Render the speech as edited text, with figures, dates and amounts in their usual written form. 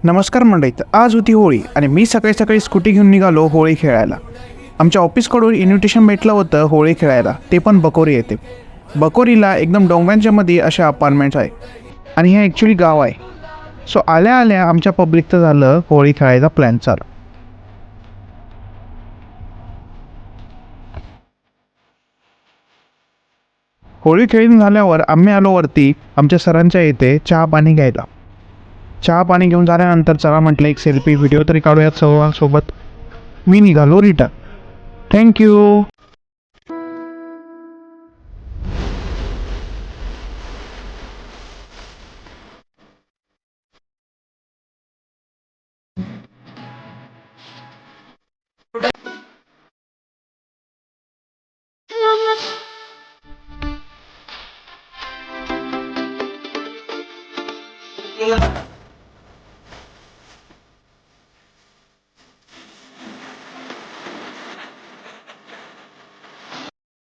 नमस्कार मंडळीत, आज होती होळी आणि मी सकाळी सकाळी स्कूटी घेऊन निघालो होळी खेळायला. आमच्या ऑफिसकडून इन्व्हिटेशन भेटलं होतं होळी खेळायला, ते पण बकोरी येते. बकोरीला एकदम डोंगरांच्या मध्ये अशा अपार्टमेंट्स आहे आणि हे ॲक्च्युली गाव आहे. सो आल्या आल्या आमच्या पब्लिकचं झालं होळी खेळायचा प्लॅन चालू. होळी खेळून झाल्यावर आम्ही आलो वरती आमच्या सरांच्या इथे चहा पाणी घ्यायला. चहा पाणी घेऊन झाल्यानंतर चला म्हटलं एक सेल्फी व्हिडिओ तरी काढूयात सर्वांसोबत. मी निघालो रिटर्न. थँक्यू.